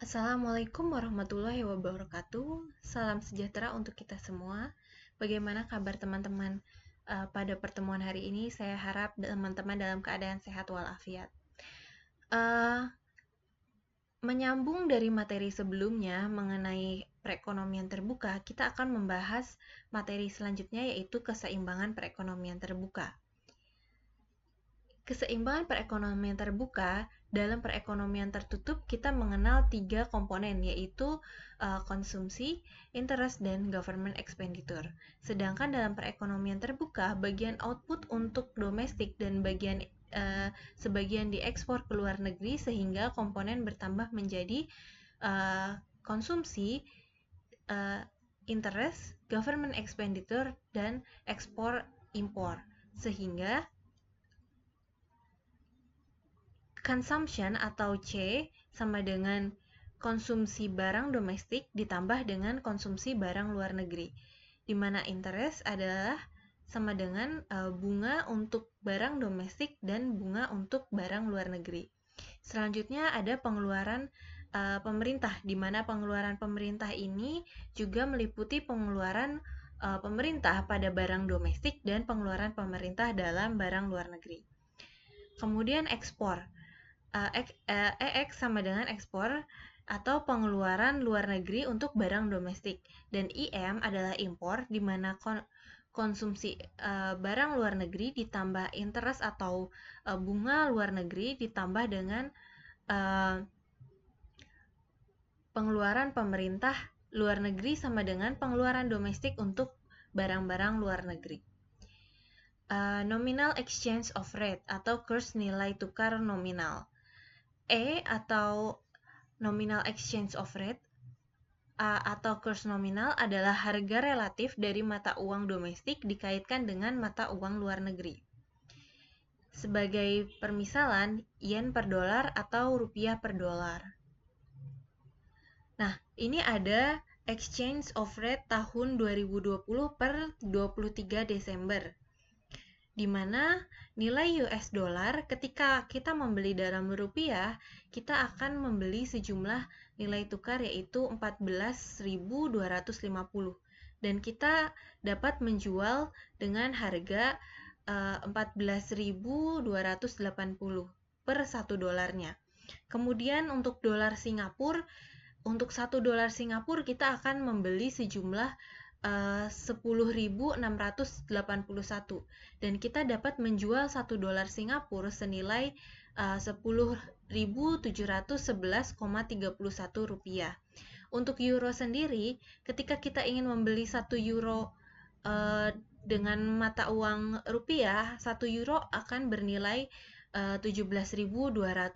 Assalamualaikum warahmatullahi wabarakatuh. Salam sejahtera untuk kita semua. Bagaimana kabar teman-teman pada pertemuan hari ini? Saya harap teman-teman dalam keadaan sehat walafiat. Uh, Menyambung dari materi sebelumnya mengenai perekonomian terbuka, kita akan membahas materi selanjutnya yaitu keseimbangan perekonomian terbuka. Keseimbangan perekonomian terbuka. Dalam perekonomian tertutup, kita mengenal 3 komponen, yaitu konsumsi, interest, dan government expenditure. Sedangkan dalam perekonomian terbuka, bagian output untuk domestik dan sebagian diekspor ke luar negeri, sehingga komponen bertambah menjadi konsumsi, interest, government expenditure, dan ekspor impor. Sehingga consumption atau C sama dengan konsumsi barang domestik ditambah dengan konsumsi barang luar negeri, di mana interest adalah sama dengan bunga untuk barang domestik dan bunga untuk barang luar negeri. Selanjutnya ada pengeluaran pemerintah, di mana pengeluaran pemerintah ini juga meliputi pengeluaran pemerintah pada barang domestik dan pengeluaran pemerintah dalam barang luar negeri. Kemudian ekspor. EX sama dengan ekspor atau pengeluaran luar negeri untuk barang domestik, dan IM adalah impor, di mana konsumsi barang luar negeri ditambah interest atau bunga luar negeri ditambah dengan pengeluaran pemerintah luar negeri sama dengan pengeluaran domestik untuk barang-barang luar negeri. Nominal exchange of rate atau kurs nilai tukar nominal. Atau nominal exchange of rate atau kurs nominal adalah harga relatif dari mata uang domestik dikaitkan dengan mata uang luar negeri. Sebagai permisalan, yen per dolar atau rupiah per dolar. Nah, ini ada exchange of rate tahun 2020 per 23 Desember. Di mana nilai US dollar ketika kita membeli dalam rupiah, kita akan membeli sejumlah nilai tukar yaitu 14.250 dan kita dapat menjual dengan harga 14.280 per 1 dolarnya. Kemudian untuk dolar Singapura, untuk 1 dolar Singapura kita akan membeli sejumlah 10.681 dan kita dapat menjual 1 dolar Singapura senilai 10.711,31 rupiah. Untuk euro sendiri, ketika kita ingin membeli 1 euro dengan mata uang rupiah, 1 euro akan bernilai 17.203,4.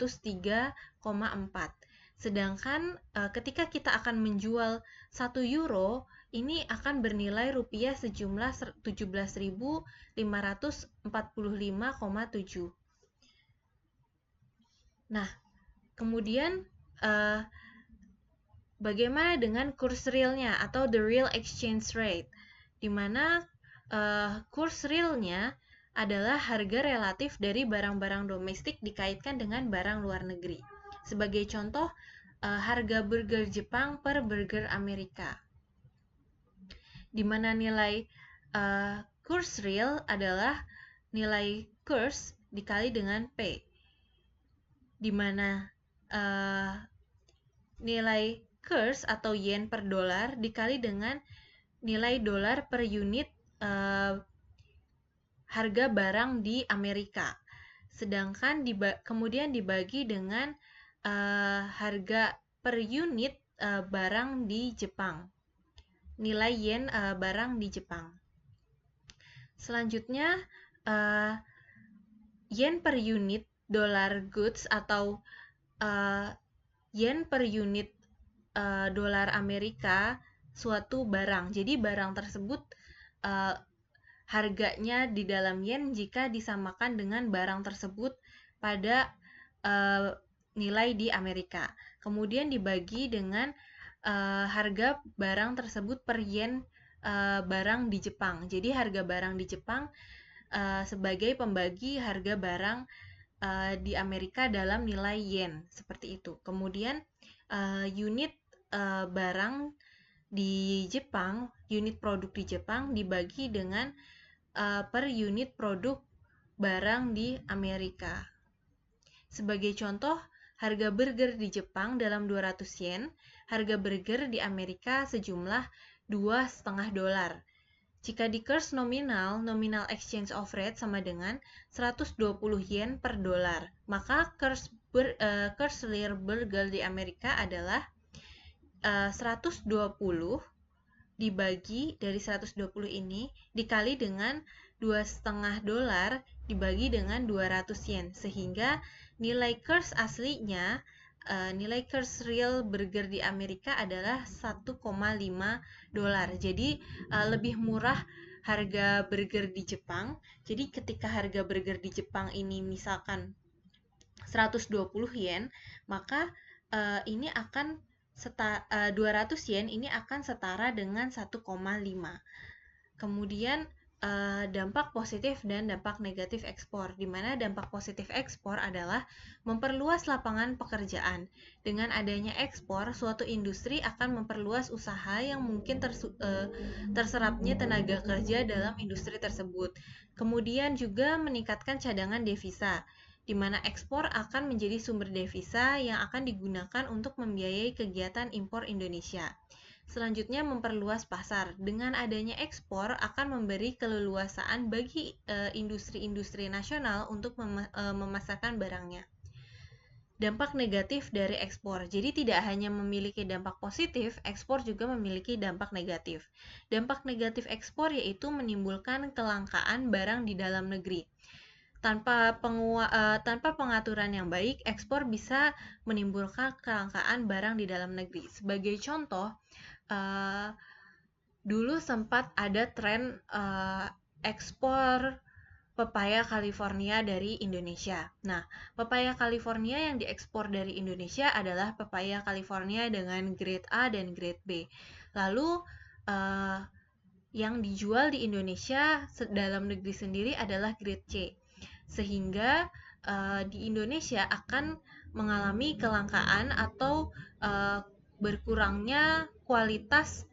Sedangkan ketika kita akan menjual 1 euro, ini akan bernilai rupiah sejumlah 17.545,7. Nah, kemudian bagaimana dengan kurs realnya atau the real exchange rate, di mana kurs realnya adalah harga relatif dari barang-barang domestik dikaitkan dengan barang luar negeri. Sebagai contoh, harga burger Jepang per burger Amerika, di mana nilai kurs real adalah nilai kurs dikali dengan P, di mana nilai kurs atau yen per dolar dikali dengan nilai dolar per unit harga barang di Amerika. Sedangkan kemudian dibagi dengan harga per unit barang di Jepang. Nilai yen barang di Jepang. Selanjutnya, yen per unit dolar goods atau yen per unit dolar Amerika suatu barang. Jadi barang tersebut harganya di dalam yen jika disamakan dengan barang tersebut pada nilai di Amerika. Kemudian dibagi dengan harga barang tersebut per yen barang di Jepang. Jadi harga barang di Jepang sebagai pembagi harga barang di Amerika dalam nilai yen, seperti itu. Kemudian unit barang di Jepang, unit produk di Jepang dibagi dengan per unit produk barang di Amerika. Sebagai contoh, harga burger di Jepang dalam 200 yen, harga burger di Amerika sejumlah $2,5. Jika di kurs nominal exchange of rate sama dengan 120 yen per dolar, maka kurs real burger di Amerika adalah 120 dibagi dari 120 ini dikali dengan $2,5 dibagi dengan 200 yen, sehingga nilai kurs aslinya, nilai kurs real burger di Amerika adalah $1,5. Jadi lebih murah harga burger di Jepang. Jadi ketika harga burger di Jepang ini misalkan 120 yen, maka ini akan 200 yen ini akan setara dengan 1,5. Kemudian dampak positif dan dampak negatif ekspor, di mana dampak positif ekspor adalah memperluas lapangan pekerjaan. Dengan adanya ekspor, suatu industri akan memperluas usaha yang mungkin terserapnya tenaga kerja dalam industri tersebut. Kemudian juga meningkatkan cadangan devisa, di mana ekspor akan menjadi sumber devisa yang akan digunakan untuk membiayai kegiatan impor Indonesia. Selanjutnya, memperluas pasar. Dengan adanya ekspor akan memberi keleluasaan bagi industri-industri nasional untuk memasarkan barangnya. Dampak negatif dari ekspor. Jadi tidak hanya memiliki dampak positif, ekspor juga memiliki dampak negatif. Dampak negatif ekspor yaitu menimbulkan kelangkaan barang di dalam negeri. Tanpa pengaturan yang baik, ekspor bisa menimbulkan kelangkaan barang di dalam negeri. Sebagai contoh, dulu sempat ada tren ekspor pepaya California dari Indonesia. Nah, pepaya California yang diekspor dari Indonesia adalah pepaya California dengan grade A dan grade B. Lalu yang dijual di Indonesia dalam negeri sendiri adalah grade C. Sehingga di Indonesia akan mengalami kelangkaan atau berkurangnya kualitas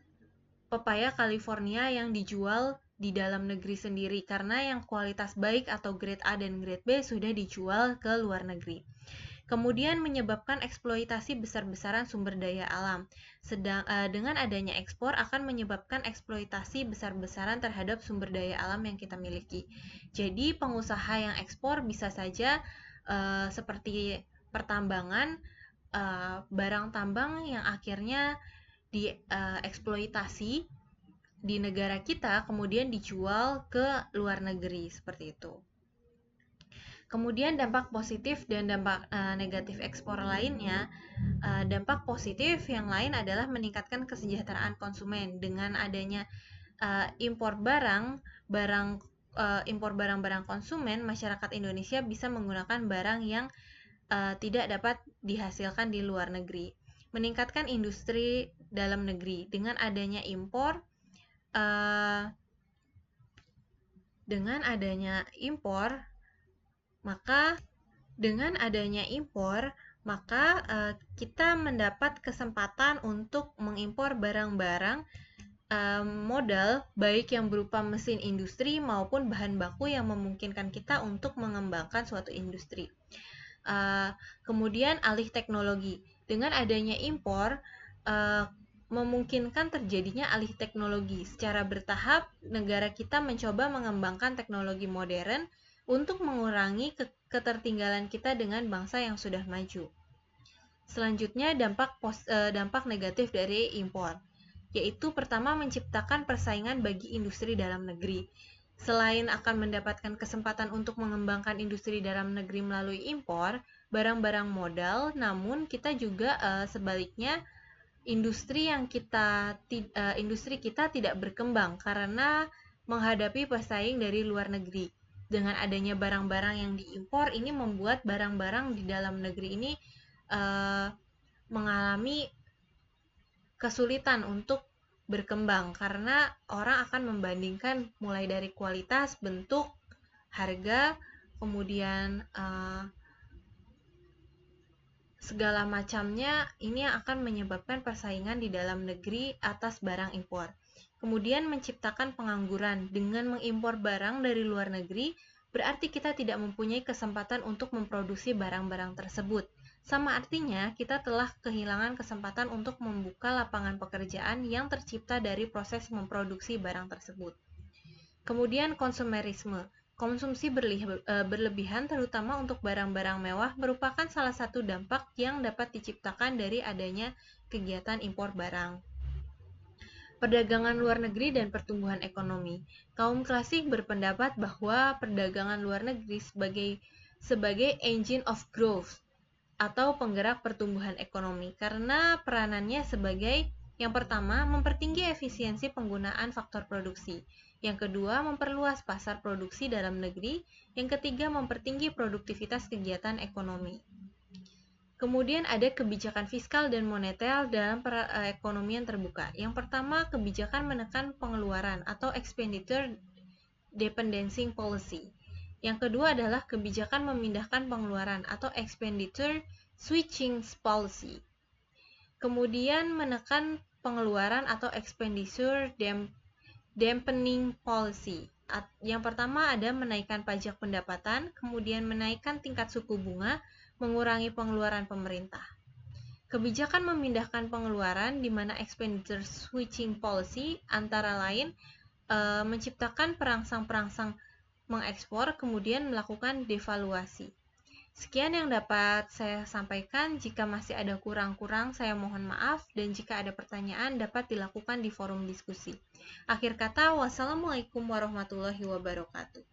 pepaya California yang dijual di dalam negeri sendiri, karena yang kualitas baik atau grade A dan grade B sudah dijual ke luar negeri. Kemudian menyebabkan eksploitasi besar-besaran sumber daya alam. Dengan adanya ekspor akan menyebabkan eksploitasi besar-besaran terhadap sumber daya alam yang kita miliki. Jadi pengusaha yang ekspor bisa saja seperti pertambangan, barang tambang yang akhirnya dieksploitasi di negara kita kemudian dijual ke luar negeri, seperti itu. Kemudian dampak positif dan dampak negatif ekspor lainnya. Dampak positif yang lain adalah meningkatkan kesejahteraan konsumen. Dengan adanya impor barang-barang konsumen, masyarakat Indonesia bisa menggunakan barang yang tidak dapat dihasilkan di luar negeri. Meningkatkan industri dalam negeri. Dengan adanya impor, maka kita mendapat kesempatan untuk mengimpor barang-barang modal, baik yang berupa mesin industri maupun bahan baku yang memungkinkan kita untuk mengembangkan suatu industri. Kemudian alih teknologi. Dengan adanya impor, memungkinkan terjadinya alih teknologi. Secara bertahap, negara kita mencoba mengembangkan teknologi modern untuk mengurangi ketertinggalan kita dengan bangsa yang sudah maju. Selanjutnya, dampak negatif dari impor, yaitu pertama, menciptakan persaingan bagi industri dalam negeri. Selain akan mendapatkan kesempatan untuk mengembangkan industri dalam negeri melalui impor barang-barang modal, namun kita juga sebaliknya industri kita tidak berkembang karena menghadapi pesaing dari luar negeri. Dengan adanya barang-barang yang diimpor, ini membuat barang-barang di dalam negeri ini mengalami kesulitan untuk berkembang karena orang akan membandingkan mulai dari kualitas, bentuk, harga, kemudian segala macamnya ini yang akan menyebabkan persaingan di dalam negeri atas barang impor. Kemudian menciptakan pengangguran. Dengan mengimpor barang dari luar negeri, berarti kita tidak mempunyai kesempatan untuk memproduksi barang-barang tersebut. Sama artinya, kita telah kehilangan kesempatan untuk membuka lapangan pekerjaan yang tercipta dari proses memproduksi barang tersebut. Kemudian konsumerisme. Konsumsi berlebihan terutama untuk barang-barang mewah merupakan salah satu dampak yang dapat diciptakan dari adanya kegiatan impor barang. Perdagangan luar negeri dan pertumbuhan ekonomi. Kaum klasik berpendapat bahwa perdagangan luar negeri sebagai engine of growth atau penggerak pertumbuhan ekonomi karena peranannya sebagai yang pertama, mempertinggi efisiensi penggunaan faktor produksi. Yang kedua, memperluas pasar produksi dalam negeri. Yang ketiga, mempertinggi produktivitas kegiatan ekonomi. Kemudian ada kebijakan fiskal dan moneter dalam perekonomian terbuka. Yang pertama, kebijakan menekan pengeluaran atau expenditure dependency policy. Yang kedua adalah kebijakan memindahkan pengeluaran atau expenditure switching policy. Kemudian menekan pengeluaran atau expenditure dampening policy. Yang pertama ada menaikkan pajak pendapatan, kemudian menaikkan tingkat suku bunga, mengurangi pengeluaran pemerintah. Kebijakan memindahkan pengeluaran di mana expenditure switching policy antara lain menciptakan perangsang-perangsang mengekspor, kemudian melakukan devaluasi. Sekian yang dapat saya sampaikan. Jika masih ada kurang-kurang, saya mohon maaf, dan jika ada pertanyaan dapat dilakukan di forum diskusi. Akhir kata, wassalamualaikum warahmatullahi wabarakatuh.